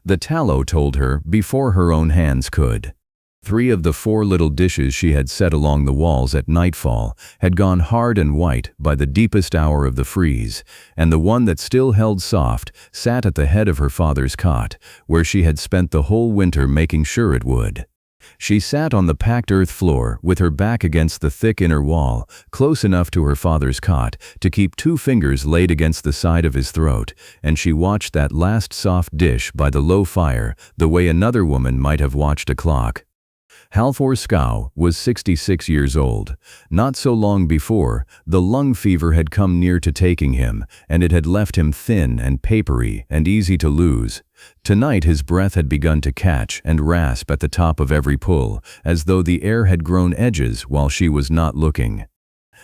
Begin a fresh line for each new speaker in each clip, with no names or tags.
The tallow told her before her own hands could. 3 of the 4 little dishes she had set along the walls at nightfall had gone hard and white by the deepest hour of the freeze, and the one that still held soft sat at the head of her father's cot, where she had spent the whole winter making sure it would. She sat on the packed earth floor with her back against the thick inner wall, close enough to her father's cot to keep 2 fingers laid against the side of his throat, and she watched that last soft dish by the low fire the way another woman might have watched a clock. Halvor Skow was 66 years old. Not so long before, the lung fever had come near to taking him, and it had left him thin and papery and easy to lose. Tonight his breath had begun to catch and rasp at the top of every pull, as though the air had grown edges while she was not looking.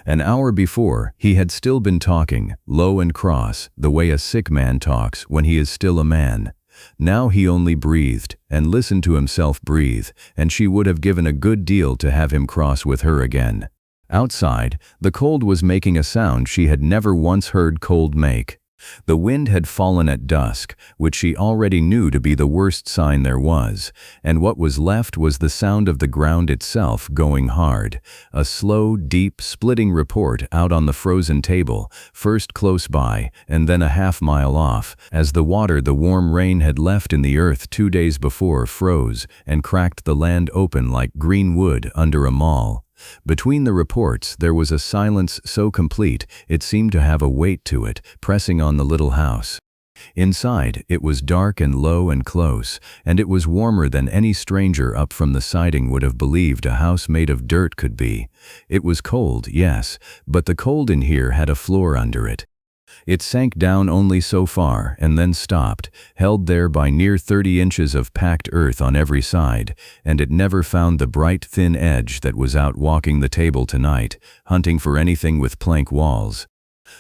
An hour before, he had still been talking, low and cross, the way a sick man talks when he is still a man. Now he only breathed and listened to himself breathe, and she would have given a good deal to have him cross with her again. Outside, the cold was making a sound she had never once heard cold make. The wind had fallen at dusk, which she already knew to be the worst sign there was, and what was left was the sound of the ground itself going hard, a slow, deep, splitting report out on the frozen table, first close by and then a half-mile off, as the water the warm rain had left in the earth 2 days before froze and cracked the land open like green wood under a maul. Between the reports there was a silence so complete it seemed to have a weight to it, pressing on the little house. Inside, it was dark and low and close, and it was warmer than any stranger up from the siding would have believed a house made of dirt could be. It was cold, yes, but the cold in here had a floor under it. It sank down only so far and then stopped, held there by near 30 inches of packed earth on every side, and it never found the bright thin edge that was out walking the table tonight, hunting for anything with plank walls.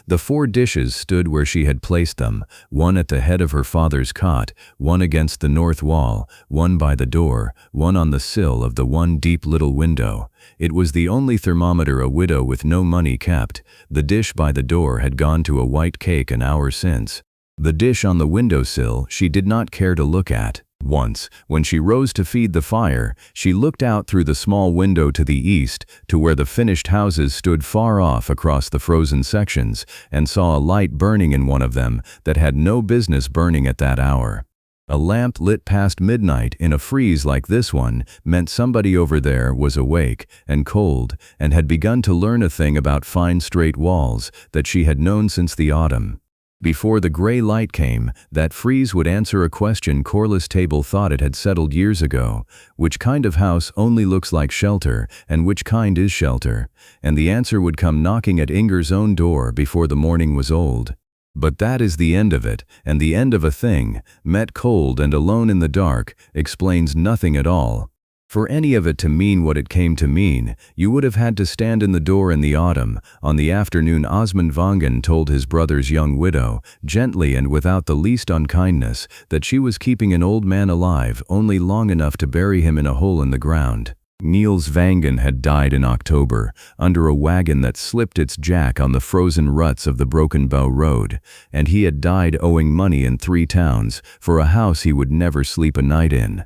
The 4 dishes stood where she had placed them, one at the head of her father's cot, one against the north wall, one by the door, one on the sill of the one deep little window. It was the only thermometer a widow with no money kept. The dish by the door had gone to a white cake an hour since. The dish on the windowsill she did not care to look at. Once, when she rose to feed the fire, she looked out through the small window to the east, to where the finished houses stood far off across the frozen sections, and saw a light burning in one of them that had no business burning at that hour. A lamp lit past midnight in a freeze like this one meant somebody over there was awake and cold and had begun to learn a thing about fine straight walls that she had known since the autumn. Before the gray light came, that freeze would answer a question Corliss table thought it had settled years ago: which kind of house only looks like shelter, and which kind is shelter? And the answer would come knocking at Inger's own door before the morning was old. But that is the end of it, and the end of a thing, met cold and alone in the dark, explains nothing at all. For any of it to mean what it came to mean, you would have had to stand in the door in the autumn, on the afternoon Osmund Vangen told his brother's young widow, gently and without the least unkindness, that she was keeping an old man alive only long enough to bury him in a hole in the ground. Nils Vangen had died in October, under a wagon that slipped its jack on the frozen ruts of the Broken Bow Road, and he had died owing money in 3 towns, for a house he would never sleep a night in.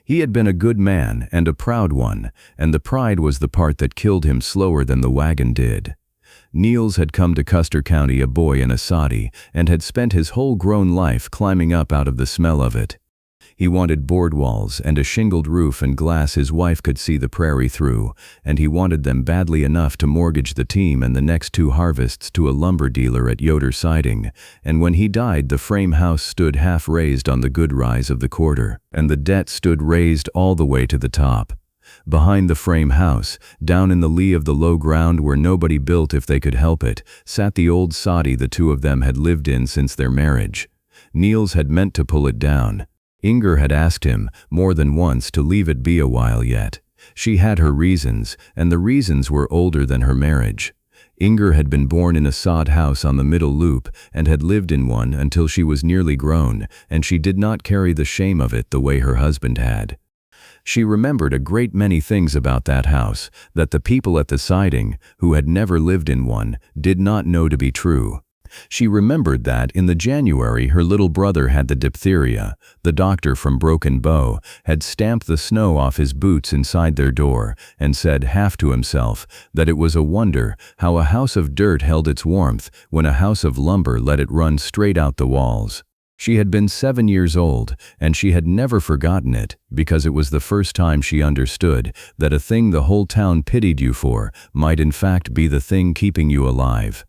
He had been a good man and a proud one, and the pride was the part that killed him slower than the wagon did. Nils had come to Custer County a boy in a soddy, and had spent his whole grown life climbing up out of the smell of it. He wanted board walls and a shingled roof and glass his wife could see the prairie through, and he wanted them badly enough to mortgage the team and the next 2 harvests to a lumber dealer at Yoder siding, and when he died the frame house stood half raised on the good rise of the quarter, and the debt stood raised all the way to the top. Behind the frame house, down in the lee of the low ground where nobody built if they could help it, sat the old soddy the 2 of them had lived in since their marriage. Nils had meant to pull it down. Inger had asked him, more than once, to leave it be a while yet. She had her reasons, and the reasons were older than her marriage. Inger had been born in a sod house on the middle Loup, and had lived in one until she was nearly grown, and she did not carry the shame of it the way her husband had. She remembered a great many things about that house, that the people at the siding, who had never lived in one, did not know to be true. She remembered that in the January her little brother had the diphtheria. The doctor from Broken Bow had stamped the snow off his boots inside their door and said half to himself that it was a wonder how a house of dirt held its warmth when a house of lumber let it run straight out the walls. She had been 7 years old, and she had never forgotten it, because it was the first time she understood that a thing the whole town pitied you for might in fact be the thing keeping you alive.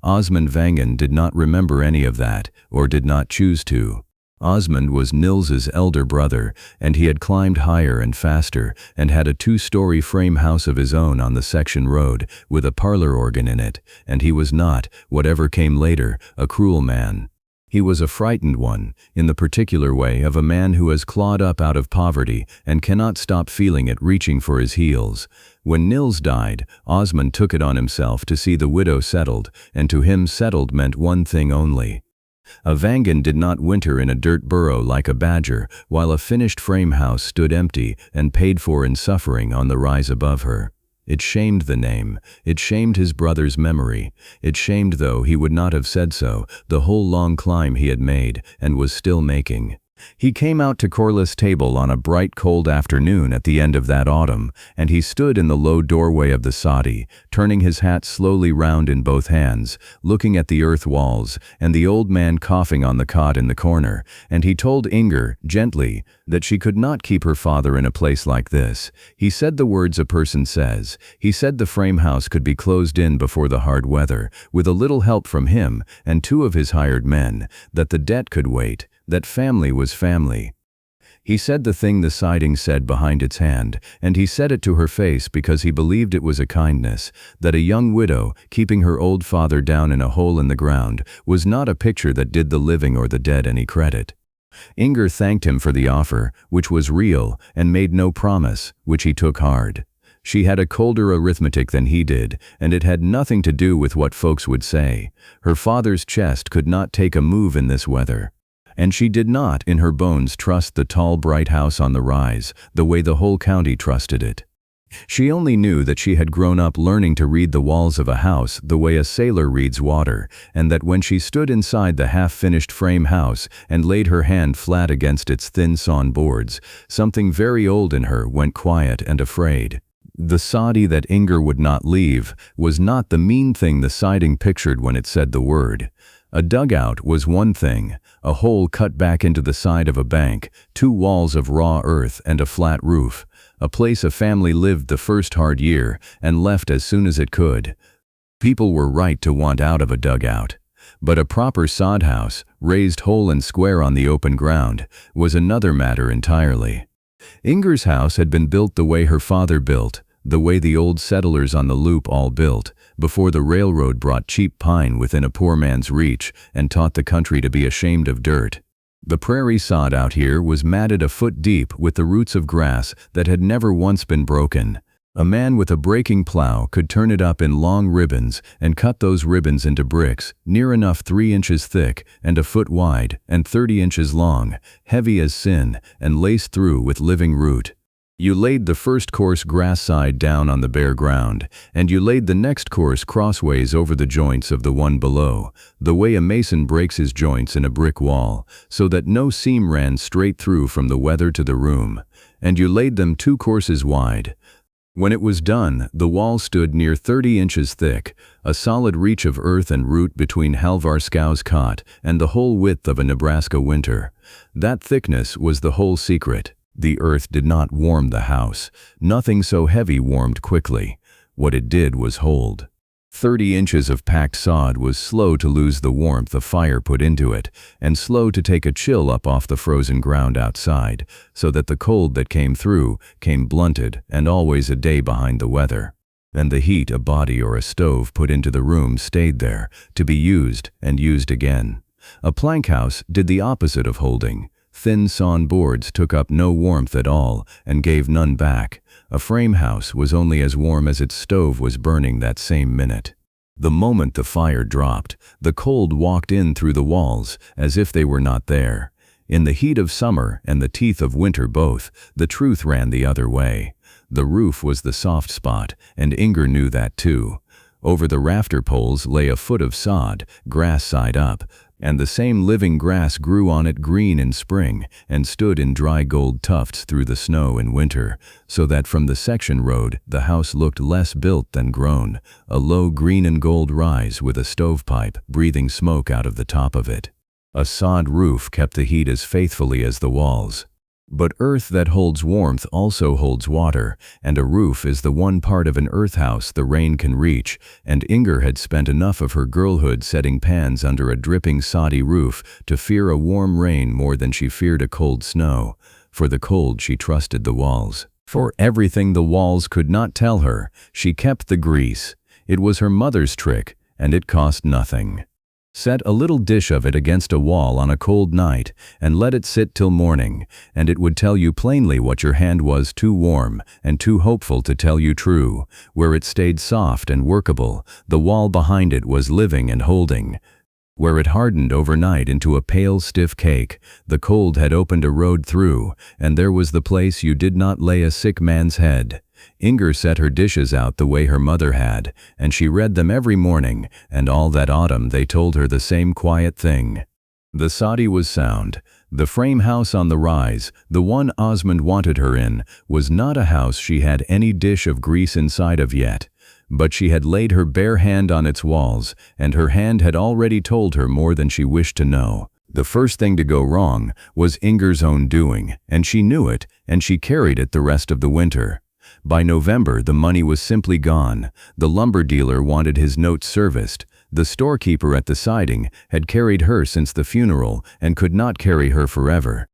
Osmund Vangen did not remember any of that, or did not choose to. Osmund was Nils's elder brother, and he had climbed higher and faster, and had a 2-story frame house of his own on the section road, with a parlor organ in it, and he was not, whatever came later, a cruel man. He was a frightened one, in the particular way of a man who has clawed up out of poverty and cannot stop feeling it reaching for his heels. When Nils died, Osmund took it on himself to see the widow settled, and to him settled meant one thing only. A Vangen did not winter in a dirt burrow like a badger, while a finished frame house stood empty and paid for in suffering on the rise above her. It shamed the name, it shamed his brother's memory, it shamed, though he would not have said so, the whole long climb he had made and was still making. He came out to Corliss' table on a bright cold afternoon at the end of that autumn, and he stood in the low doorway of the soddy, turning his hat slowly round in both hands, looking at the earth walls, and the old man coughing on the cot in the corner, and he told Inger, gently, that she could not keep her father in a place like this. He said the words a person says. He said the frame house could be closed in before the hard weather, with a little help from him and 2 of his hired men, that the debt could wait, that family was family. He said the thing the siding said behind its hand, and he said it to her face because he believed it was a kindness, that a young widow, keeping her old father down in a hole in the ground, was not a picture that did the living or the dead any credit. Inger thanked him for the offer, which was real, and made no promise, which he took hard. She had a colder arithmetic than he did, and it had nothing to do with what folks would say. Her father's chest could not take a move in this weather. And she did not, in her bones, trust the tall, bright house on the rise, the way the whole county trusted it. She only knew that she had grown up learning to read the walls of a house the way a sailor reads water, and that when she stood inside the half-finished frame house and laid her hand flat against its thin sawn boards, something very old in her went quiet and afraid. The soddy that Inger would not leave was not the mean thing the siding pictured when it said the word. A dugout was one thing, a hole cut back into the side of a bank, 2 walls of raw earth and a flat roof, a place a family lived the first hard year and left as soon as it could. People were right to want out of a dugout. But a proper sod house, raised whole and square on the open ground, was another matter entirely. Inger's house had been built the way her father built, the way the old settlers on the Loup all built, before the railroad brought cheap pine within a poor man's reach and taught the country to be ashamed of dirt. The prairie sod out here was matted a foot deep with the roots of grass that had never once been broken. A man with a breaking plow could turn it up in long ribbons and cut those ribbons into bricks, near enough 3 inches thick and a foot wide and 30 inches long, heavy as sin and laced through with living root. You laid the first course grass side down on the bare ground, and you laid the next course crossways over the joints of the one below, the way a mason breaks his joints in a brick wall, so that no seam ran straight through from the weather to the room, and you laid them 2 courses wide. When it was done, the wall stood near 30 inches thick, a solid reach of earth and root between Halvor Skow's cot and the whole width of a Nebraska winter. That thickness was the whole secret. The earth did not warm the house. Nothing so heavy warmed quickly. What it did was hold. 30 inches of packed sod was slow to lose the warmth a fire put into it, and slow to take a chill up off the frozen ground outside, so that the cold that came through came blunted and always a day behind the weather. And the heat a body or a stove put into the room stayed there, to be used and used again. A plank house did the opposite of holding. Thin sawn boards took up no warmth at all and gave none back. A frame house was only as warm as its stove was burning that same minute. The moment the fire dropped, the cold walked in through the walls as if they were not there. In the heat of summer and the teeth of winter both, the truth ran the other way. The roof was the soft spot, and Inger knew that too. Over the rafter poles lay a foot of sod, grass side up, and the same living grass grew on it green in spring and stood in dry gold tufts through the snow in winter, so that from the section road the house looked less built than grown, a low green and gold rise with a stovepipe breathing smoke out of the top of it. A sod roof kept the heat as faithfully as the walls. But earth that holds warmth also holds water, and a roof is the one part of an earth house the rain can reach, and Inger had spent enough of her girlhood setting pans under a dripping soddy roof to fear a warm rain more than she feared a cold snow. For the cold she trusted the walls. For everything the walls could not tell her, she kept the grease. It was her mother's trick, and it cost nothing. Set a little dish of it against a wall on a cold night, and let it sit till morning, and it would tell you plainly what your hand was too warm and too hopeful to tell you true. Where it stayed soft and workable, the wall behind it was living and holding. Where it hardened overnight into a pale, stiff cake, the cold had opened a road through, and there was the place you did not lay a sick man's head. Inger set her dishes out the way her mother had, and she read them every morning, and all that autumn they told her the same quiet thing. The soddy was sound. The frame house on the rise, the one Osmund wanted her in, was not a house she had any dish of grease inside of yet. But she had laid her bare hand on its walls, and her hand had already told her more than she wished to know. The first thing to go wrong was Inger's own doing, and she knew it, and she carried it the rest of the winter. By November, the money was simply gone. The lumber dealer wanted his notes serviced. The storekeeper at the siding had carried her since the funeral and could not carry her forever.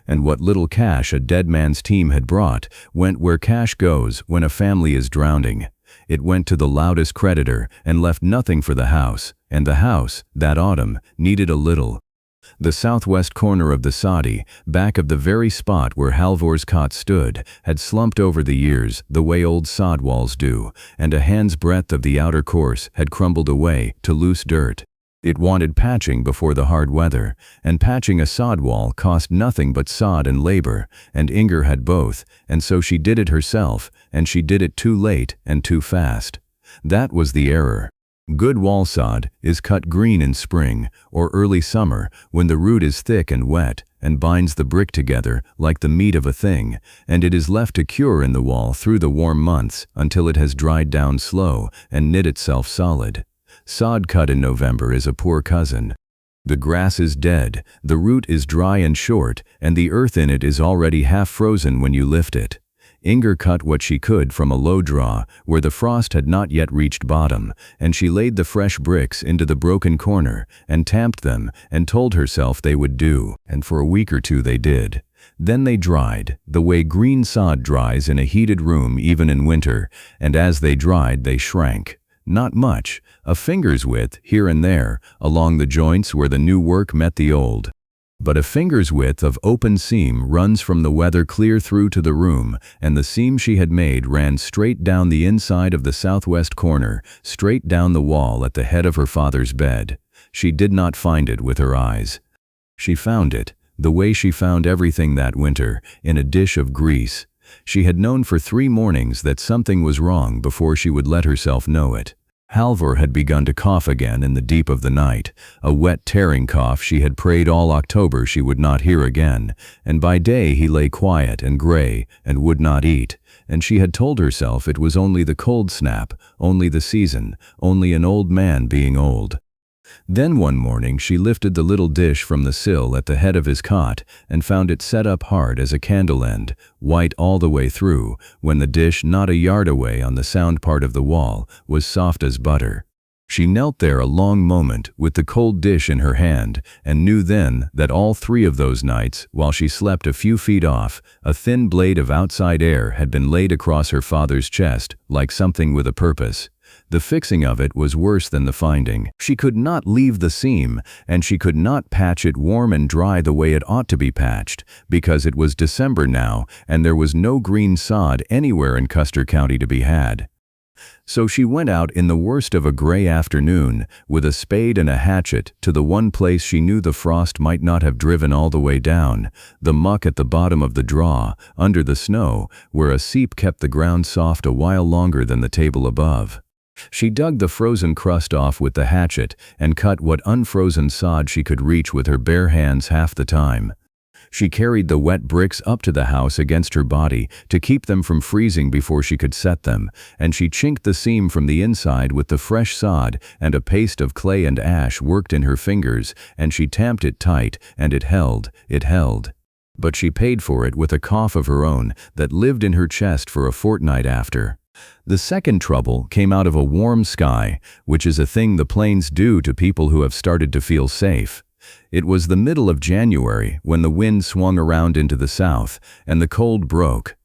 And what little cash a dead man's team had brought went where cash goes when a family is drowning. It went to the loudest creditor and left nothing for the house, and the house, that autumn, needed a little. The southwest corner of the soddy, back of the very spot where Halvor's cot stood, had slumped over the years the way old sod walls do, and a hand's breadth of the outer course had crumbled away to loose dirt. It wanted patching before the hard weather, and patching a sod wall cost nothing but sod and labor, and Inger had both, and so she did it herself, and she did it too late and too fast. That was the error. Good wall sod is cut green in spring or early summer when the root is thick and wet and binds the brick together like the meat of a thing, and it is left to cure in the wall through the warm months until it has dried down slow and knit itself solid. Sod cut in November is a poor cousin. The grass is dead, the root is dry and short, and the earth in it is already half frozen when you lift it. Inger cut what she could from a low draw where the frost had not yet reached bottom, and she laid the fresh bricks into the broken corner and tamped them and told herself they would do, and for a week or two they did. Then they dried, the way green sod dries in a heated room even in winter, and as they dried they shrank. Not much, a finger's width here and there, along the joints where the new work met the old. But a finger's width of open seam runs from the weather clear through to the room, and the seam she had made ran straight down the inside of the southwest corner, straight down the wall at the head of her father's bed. She did not find it with her eyes. She found it, the way she found everything that winter, in a dish of grease. She had known for 3 mornings that something was wrong before she would let herself know it. Halvor had begun to cough again in the deep of the night, a wet tearing cough she had prayed all October she would not hear again, and by day he lay quiet and gray and would not eat, and she had told herself it was only the cold snap, only the season, only an old man being old. Then one morning she lifted the little dish from the sill at the head of his cot and found it set up hard as a candle end, white all the way through, when the dish not a yard away on the sound part of the wall was soft as butter. She knelt there a long moment with the cold dish in her hand and knew then that all 3 of those nights, while she slept a few feet off, a thin blade of outside air had been laid across her father's chest like something with a purpose. The fixing of it was worse than the finding. She could not leave the seam, and she could not patch it warm and dry the way it ought to be patched, because it was December now, and there was no green sod anywhere in Custer County to be had. So she went out in the worst of a gray afternoon, with a spade and a hatchet, to the one place she knew the frost might not have driven all the way down, the muck at the bottom of the draw, under the snow, where a seep kept the ground soft a while longer than the table above. She dug the frozen crust off with the hatchet and cut what unfrozen sod she could reach with her bare hands half the time. She carried the wet bricks up to the house against her body to keep them from freezing before she could set them, and she chinked the seam from the inside with the fresh sod, and a paste of clay and ash worked in her fingers, and she tamped it tight, and it held. But she paid for it with a cough of her own that lived in her chest for a fortnight after. The second trouble came out of a warm sky, which is a thing the plains do to people who have started to feel safe. It was the middle of January when the wind swung around into the south, and the cold broke.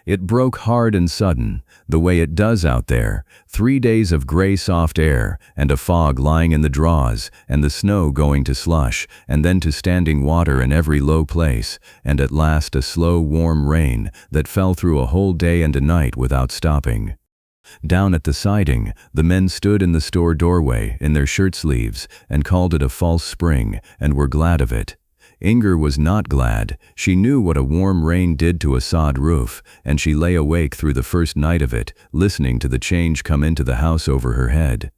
It broke hard and sudden, the way it does out there, 3 days of gray soft air, and a fog lying in the draws, and the snow going to slush, and then to standing water in every low place, and at last a slow warm rain that fell through a whole day and a night without stopping. Down at the siding, the men stood in the store doorway in their shirt sleeves and called it a false spring, and were glad of it. Inger was not glad. She knew what a warm rain did to a sod roof, and she lay awake through the first night of it, listening to the change come into the house over her head.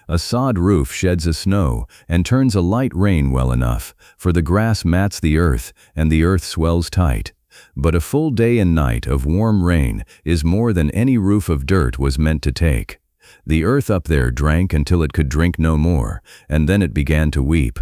A sod roof sheds a snow and turns a light rain well enough, for the grass mats the earth, and the earth swells tight. But a full day and night of warm rain is more than any roof of dirt was meant to take. The earth up there drank until it could drink no more, and then it began to weep.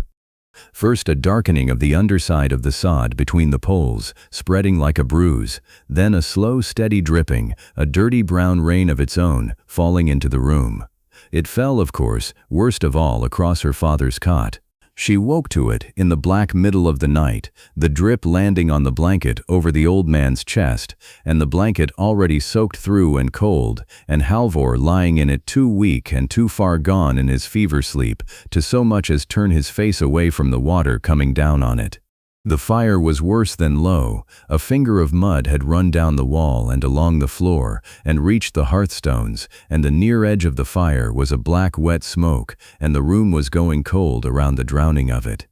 First a darkening of the underside of the sod between the poles, spreading like a bruise, then a slow steady dripping, a dirty brown rain of its own, falling into the room. It fell, of course, worst of all across her father's cot. She woke to it in the black middle of the night, the drip landing on the blanket over the old man's chest, and the blanket already soaked through and cold, and Halvor lying in it too weak and too far gone in his fever sleep to so much as turn his face away from the water coming down on it. The fire was worse than low. A finger of mud had run down the wall and along the floor and reached the hearthstones, and the near edge of the fire was a black wet smoke, and the room was going cold around the drowning of it.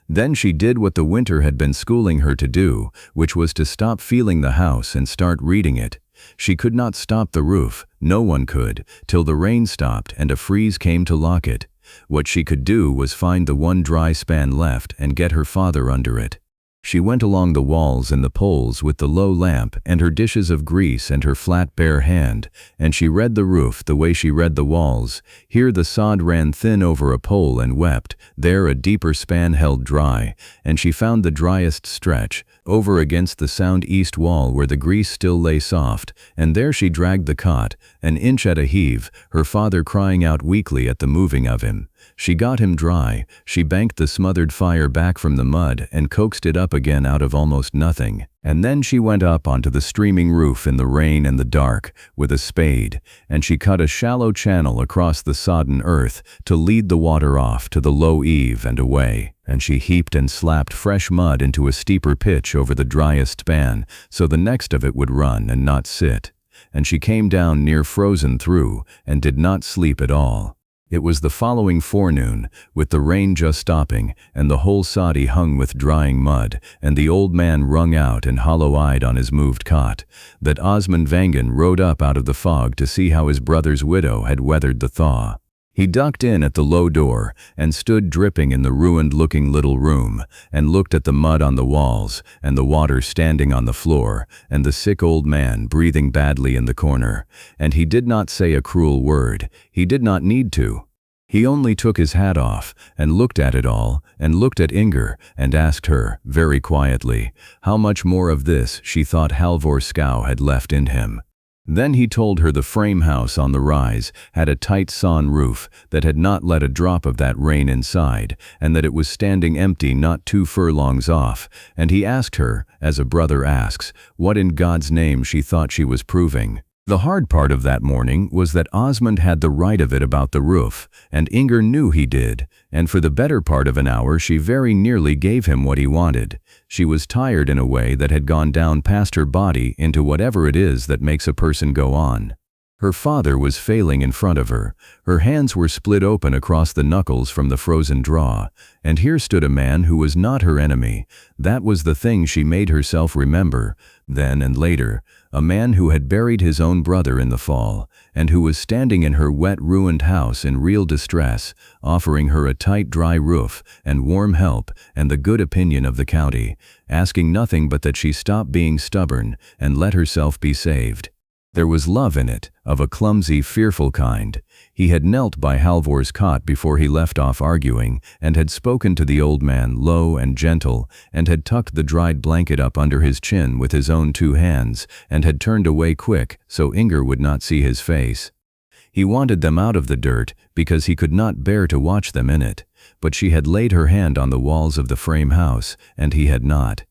Then she did what the winter had been schooling her to do, which was to stop feeling the house and start reading it. She could not stop the roof, no one could, till the rain stopped and a freeze came to lock it. What she could do was find the one dry span left and get her father under it. She went along the walls and the poles with the low lamp and her dishes of grease and her flat bare hand, and she read the roof the way she read the walls. Here the sod ran thin over a pole and wept, there a deeper span held dry, and she found the driest stretch, over against the sound east wall where the grease still lay soft, and there she dragged the cot, an inch at a heave, her father crying out weakly at the moving of him. She got him dry, she banked the smothered fire back from the mud and coaxed it up again out of almost nothing, and then she went up onto the streaming roof in the rain and the dark with a spade, and she cut a shallow channel across the sodden earth to lead the water off to the low eave and away, and she heaped and slapped fresh mud into a steeper pitch over the driest span so the next of it would run and not sit, and she came down near frozen through and did not sleep at all. It was the following forenoon, with the rain just stopping, and the whole soddy hung with drying mud, and the old man wrung out and hollow-eyed on his moved cot, that Osmund Vangen rode up out of the fog to see how his brother's widow had weathered the thaw. He ducked in at the low door and stood dripping in the ruined-looking little room, and looked at the mud on the walls, and the water standing on the floor, and the sick old man breathing badly in the corner, and he did not say a cruel word. He did not need to. He only took his hat off, and looked at it all, and looked at Inger, and asked her, very quietly, how much more of this she thought Halvor Skow had left in him. Then he told her the frame house on the rise had a tight sawn roof that had not let a drop of that rain inside, and that it was standing empty not 2 furlongs off, and he asked her, as a brother asks, what in God's name she thought she was proving. The hard part of that morning was that Osmund had the right of it about the roof, and Inger knew he did, and for the better part of an hour she very nearly gave him what he wanted. She was tired in a way that had gone down past her body into whatever it is that makes a person go on. Her father was failing in front of her. Her hands were split open across the knuckles from the frozen draw, and here stood a man who was not her enemy. That was the thing she made herself remember, then and later. A man who had buried his own brother in the fall, and who was standing in her wet, ruined house in real distress, offering her a tight, dry roof, and warm help, and the good opinion of the county, asking nothing but that she stop being stubborn, and let herself be saved. There was love in it, of a clumsy, fearful kind. He had knelt by Halvor's cot before he left off arguing, and had spoken to the old man low and gentle, and had tucked the dried blanket up under his chin with his own 2 hands, and had turned away quick so Inger would not see his face. He wanted them out of the dirt because he could not bear to watch them in it, but she had laid her hand on the walls of the frame house, and he had not.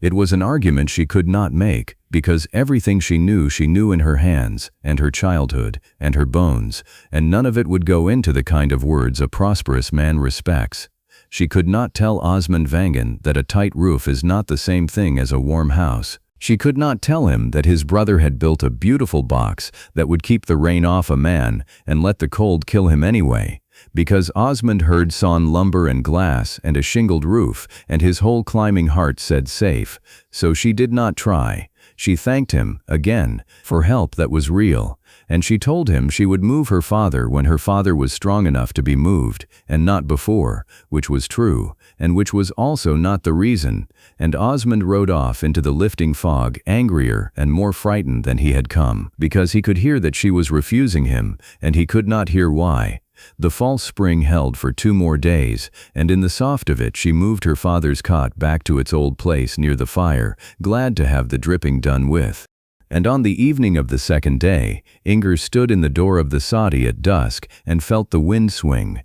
It was an argument she could not make, because everything she knew in her hands, and her childhood, and her bones, and none of it would go into the kind of words a prosperous man respects. She could not tell Osmund Vangen that a tight roof is not the same thing as a warm house. She could not tell him that his brother had built a beautiful box that would keep the rain off a man and let the cold kill him anyway, because Osmund heard sawn lumber and glass and a shingled roof, and his whole climbing heart said safe. So she did not try. She thanked him, again, for help that was real, and she told him she would move her father when her father was strong enough to be moved, and not before, which was true, and which was also not the reason, and Osmund rode off into the lifting fog, angrier and more frightened than he had come, because he could hear that she was refusing him, and he could not hear why. The false spring held for 2 more days, and in the soft of it she moved her father's cot back to its old place near the fire, glad to have the dripping done with. And on the evening of the 2nd day, Inger stood in the door of the soddy at dusk and felt the wind swing.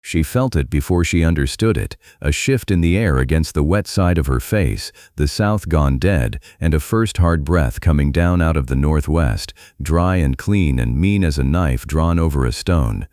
She felt it before she understood it, a shift in the air against the wet side of her face, the south gone dead, and a first hard breath coming down out of the northwest, dry and clean and mean as a knife drawn over a stone.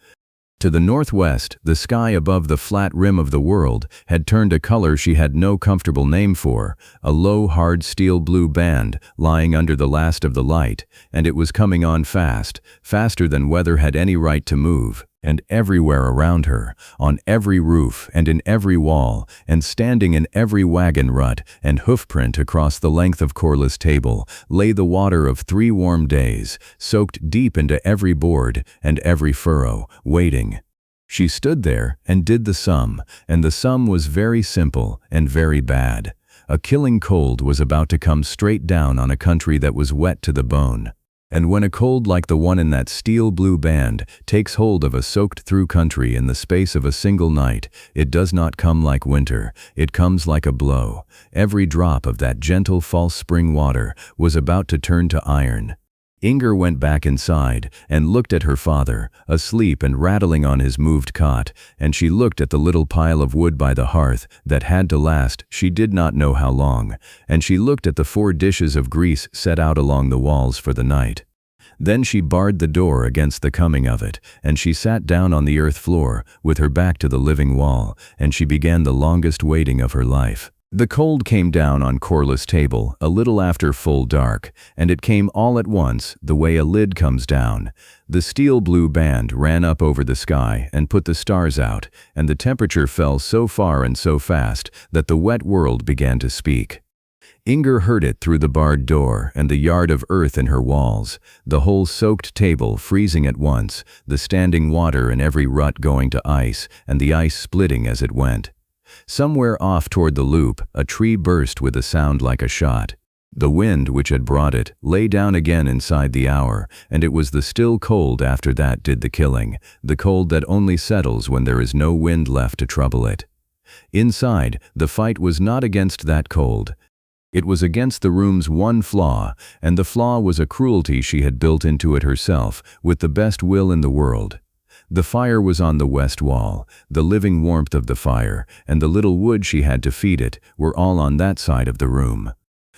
To the northwest, the sky above the flat rim of the world had turned a color she had no comfortable name for, a low, hard steel blue band lying under the last of the light, and it was coming on fast, faster than weather had any right to move. And everywhere around her, on every roof and in every wall, and standing in every wagon rut and hoofprint across the length of Corliss table, lay the water of 3 warm days, soaked deep into every board and every furrow, waiting. She stood there and did the sum, and the sum was very simple and very bad. A killing cold was about to come straight down on a country that was wet to the bone. And when a cold like the one in that steel blue band takes hold of a soaked-through country in the space of a single night, it does not come like winter, it comes like a blow. Every drop of that gentle false spring water was about to turn to iron. Inger went back inside and looked at her father, asleep and rattling on his moved cot, and she looked at the little pile of wood by the hearth that had to last she did not know how long, and she looked at the 4 dishes of grease set out along the walls for the night. Then she barred the door against the coming of it, and she sat down on the earth floor, with her back to the living wall, and she began the longest waiting of her life. The cold came down on Corliss table a little after full dark, and it came all at once, the way a lid comes down. The steel blue band ran up over the sky and put the stars out, and the temperature fell so far and so fast that the wet world began to speak. Inger heard it through the barred door and the yard of earth in her walls, the whole soaked table freezing at once, the standing water in every rut going to ice, and the ice splitting as it went. Somewhere off toward the Loup, a tree burst with a sound like a shot. The wind which had brought it lay down again inside the hour, and it was the still cold after that did the killing, the cold that only settles when there is no wind left to trouble it. Inside, the fight was not against that cold. It was against the room's one flaw, and the flaw was a cruelty she had built into it herself, with the best will in the world. The fire was on the west wall, the living warmth of the fire, and the little wood she had to feed it were all on that side of the room.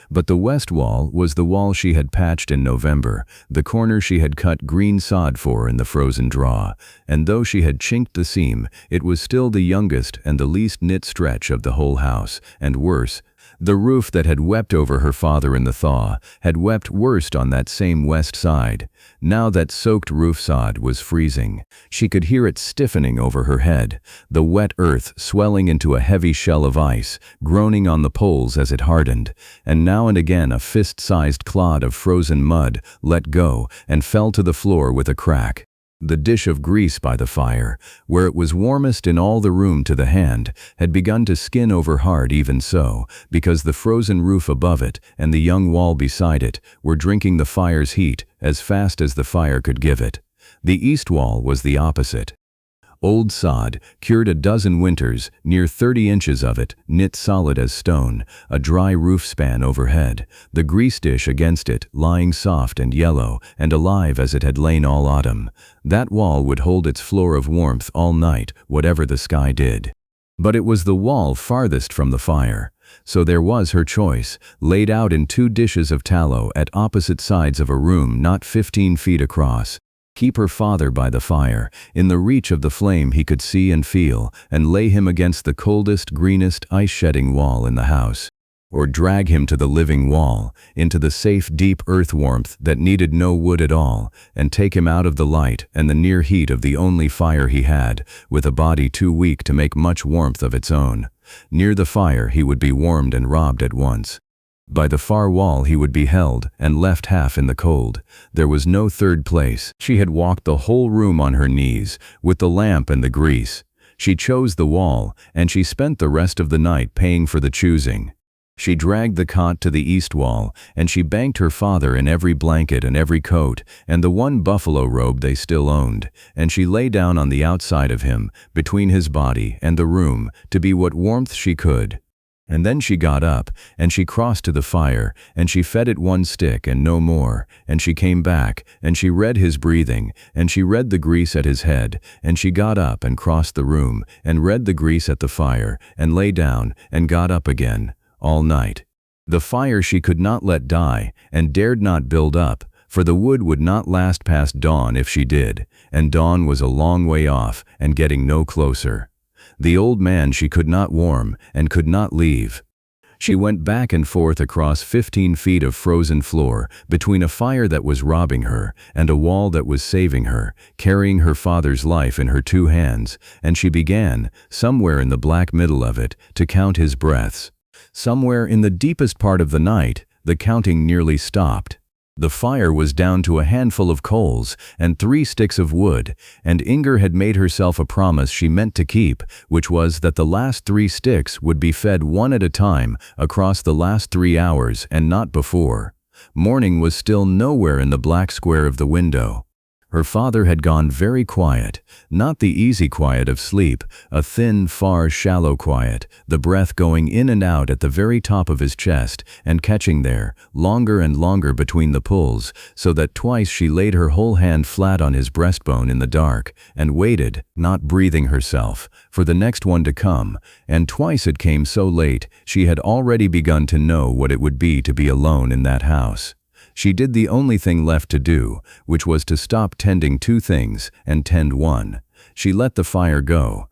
But the west wall was the wall she had patched in November, the corner she had cut green sod for in the frozen draw, and though she had chinked the seam, it was still the youngest and the least knit stretch of the whole house, and worse, The roof that had wept over her father in the thaw had wept worst on that same west side. Now that soaked roof sod was freezing. She could hear it stiffening over her head, the wet earth swelling into a heavy shell of ice, groaning on the poles as it hardened, and now and again a fist-sized clod of frozen mud let go and fell to the floor with a crack. The dish of grease by the fire, where it was warmest in all the room to the hand, had begun to skin over hard even so, because the frozen roof above it and the young wall beside it were drinking the fire's heat as fast as the fire could give it. The east wall was the opposite. Old sod, cured a dozen winters, near 30 inches of it, knit solid as stone, a dry roof span overhead, the grease dish against it, lying soft and yellow and alive as it had lain all autumn. That wall would hold its floor of warmth all night, whatever the sky did. But it was the wall farthest from the fire. So there was her choice, laid out in 2 dishes of tallow at opposite sides of a room not 15 feet across. Keep her father by the fire, in the reach of the flame he could see and feel, and lay him against the coldest, greenest, ice-shedding wall in the house. Or drag him to the living wall, into the safe, deep earth warmth that needed no wood at all, and take him out of the light and the near heat of the only fire he had, with a body too weak to make much warmth of its own. Near the fire he would be warmed and robbed at once. By the far wall he would be held and left half in the cold. There was no third place. She had walked the whole room on her knees, with the lamp and the grease. She chose the wall, and she spent the rest of the night paying for the choosing. She dragged the cot to the east wall, and she banked her father in every blanket and every coat, and the one buffalo robe they still owned, and she lay down on the outside of him, between his body and the room, to be what warmth she could. And then she got up, and she crossed to the fire, and she fed it 1 stick and no more, and she came back, and she read his breathing, and she read the grease at his head, and she got up and crossed the room, and read the grease at the fire, and lay down, and got up again, all night. The fire she could not let die, and dared not build up, for the wood would not last past dawn if she did, and dawn was a long way off, and getting no closer. The old man she could not warm, and could not leave. She went back and forth across 15 feet of frozen floor, between a fire that was robbing her, and a wall that was saving her, carrying her father's life in her 2 hands, and she began, somewhere in the black middle of it, to count his breaths. Somewhere in the deepest part of the night, the counting nearly stopped. The fire was down to a handful of coals and 3 sticks of wood, and Inger had made herself a promise she meant to keep, which was that the last 3 sticks would be fed one at a time across the last 3 hours and not before. Morning was still nowhere in the black square of the window. Her father had gone very quiet, not the easy quiet of sleep, a thin, far, shallow quiet, the breath going in and out at the very top of his chest and catching there, longer and longer between the pulls, so that twice she laid her whole hand flat on his breastbone in the dark and waited, not breathing herself, for the next one to come, and twice it came so late she had already begun to know what it would be to be alone in that house. She did the only thing left to do, which was to stop tending 2 things and tend one. She let the fire go.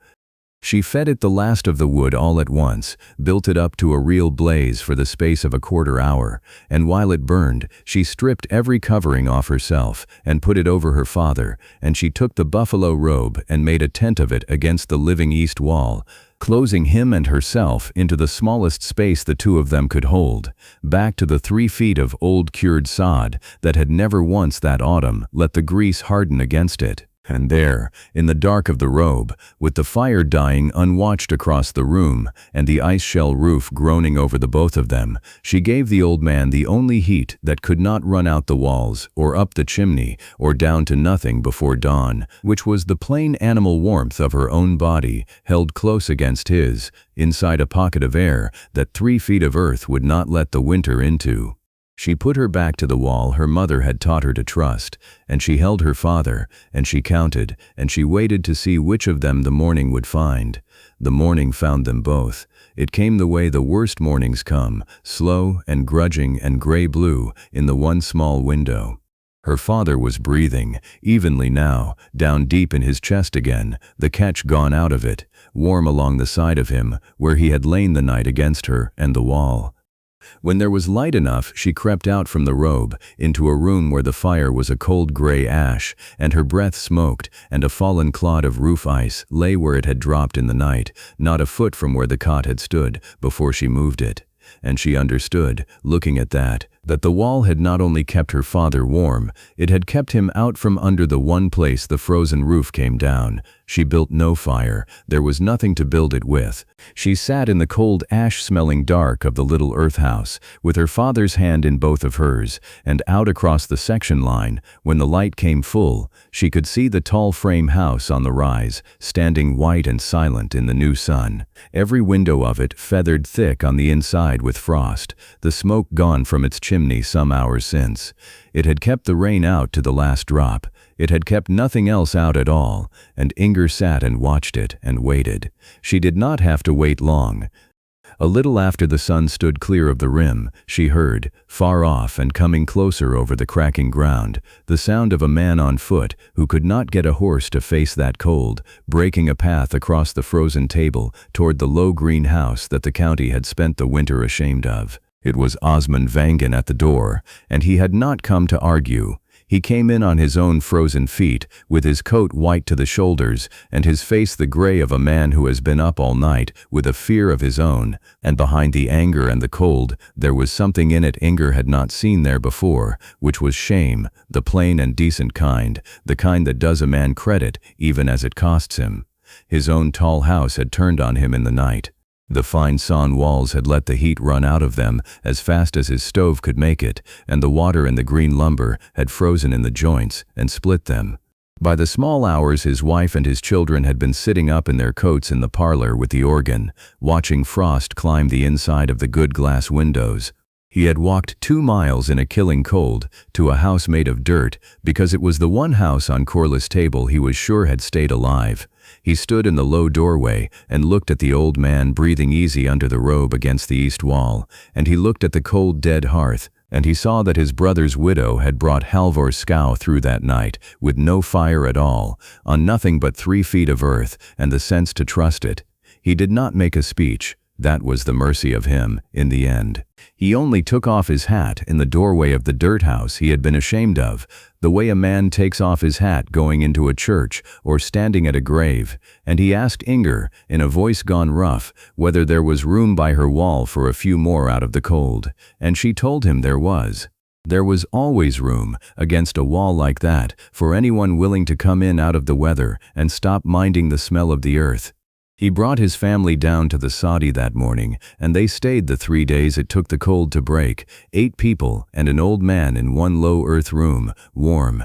She fed it the last of the wood all at once, built it up to a real blaze for the space of a quarter hour, and while it burned, she stripped every covering off herself and put it over her father, and she took the buffalo robe and made a tent of it against the living east wall, closing him and herself into the smallest space the 2 of them could hold, back to the 3 feet of old cured sod that had never once that autumn let the grease harden against it. And there, in the dark of the robe, with the fire dying unwatched across the room and the ice shell roof groaning over the both of them, she gave the old man the only heat that could not run out the walls or up the chimney or down to nothing before dawn, which was the plain animal warmth of her own body held close against his, inside a pocket of air that 3 feet of earth would not let the winter into. She put her back to the wall her mother had taught her to trust, and she held her father, and she counted, and she waited to see which of them the morning would find. The morning found them both. It came the way the worst mornings come, slow and grudging and gray-blue, in the one small window. Her father was breathing, evenly now, down deep in his chest again, the catch gone out of it, warm along the side of him, where he had lain the night against her and the wall. When there was light enough, she crept out from the robe, into a room where the fire was a cold gray ash, and her breath smoked, and a fallen clod of roof ice lay where it had dropped in the night, not a foot from where the cot had stood, before she moved it. And she understood, looking at that the wall had not only kept her father warm, it had kept him out from under the one place the frozen roof came down. She built no fire. There was nothing to build it with. She sat in the cold ash-smelling dark of the little earth house, with her father's hand in both of hers, and out across the section line, when the light came full, she could see the tall frame house on the rise, standing white and silent in the new sun. Every window of it feathered thick on the inside with frost, the smoke gone from its chimney some hours since. It had kept the rain out to the last drop. It had kept nothing else out at all, and Inger sat and watched it and waited. She did not have to wait long. A little after the sun stood clear of the rim, she heard, far off and coming closer over the cracking ground, the sound of a man on foot who could not get a horse to face that cold, breaking a path across the frozen table toward the low green house that the county had spent the winter ashamed of. It was Osmund Vangen at the door, and he had not come to argue. He came in on his own frozen feet, with his coat white to the shoulders, and his face the gray of a man who has been up all night, with a fear of his own, and behind the anger and the cold, there was something in it Inger had not seen there before, which was shame, the plain and decent kind, the kind that does a man credit, even as it costs him. His own tall house had turned on him in the night. The fine sawn walls had let the heat run out of them as fast as his stove could make it, and the water in the green lumber had frozen in the joints and split them. By the small hours his wife and his children had been sitting up in their coats in the parlor with the organ, watching frost climb the inside of the good glass windows. He had walked 2 miles in a killing cold to a house made of dirt because it was the one house on Corliss table he was sure had stayed alive. He stood in the low doorway and looked at the old man breathing easy under the robe against the east wall, and he looked at the cold dead hearth, and he saw that his brother's widow had brought Halvor Skow through that night, with no fire at all, on nothing but 3 feet of earth and the sense to trust it. He did not make a speech. That was the mercy of him, in the end. He only took off his hat in the doorway of the dirt house he had been ashamed of, the way a man takes off his hat going into a church or standing at a grave, and he asked Inger, in a voice gone rough, whether there was room by her wall for a few more out of the cold, and she told him there was. There was always room, against a wall like that, for anyone willing to come in out of the weather and stop minding the smell of the earth. He brought his family down to the soddy that morning, and they stayed the 3 days it took the cold to break, 8 people and an old man in one low earth room, warm.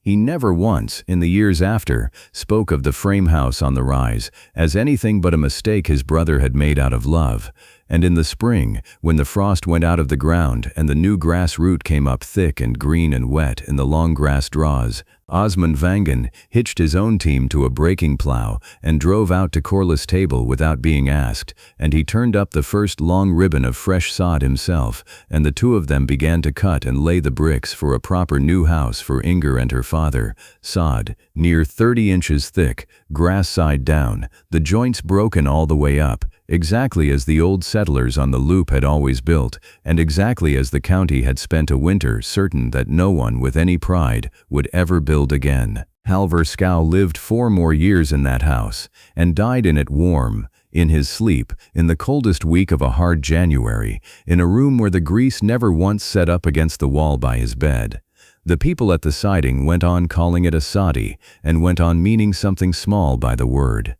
He never once, in the years after, spoke of the frame house on the rise as anything but a mistake his brother had made out of love. And in the spring, when the frost went out of the ground and the new grass root came up thick and green and wet in the long grass draws, Osmund Vangen hitched his own team to a breaking plow and drove out to Corliss table without being asked, and he turned up the first long ribbon of fresh sod himself, and the 2 of them began to cut and lay the bricks for a proper new house for Inger and her father. Sod, near 30 inches thick, grass side down, the joints broken all the way up, exactly as the old settlers on the Loup had always built, and exactly as the county had spent a winter certain that no one with any pride would ever build again. Halvor Skow lived 4 more years in that house, and died in it warm, in his sleep, in the coldest week of a hard January, in a room where the grease never once set up against the wall by his bed. The people at the siding went on calling it a soddy, and went on meaning something small by the word.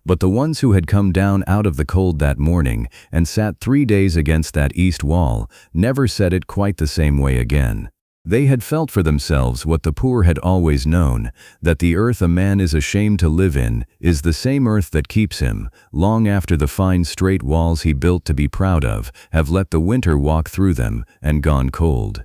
But the ones who had come down out of the cold that morning and sat 3 days against that east wall never said it quite the same way again. They had felt for themselves what the poor had always known, that the earth a man is ashamed to live in is the same earth that keeps him, long after the fine straight walls he built to be proud of have let the winter walk through them and gone cold.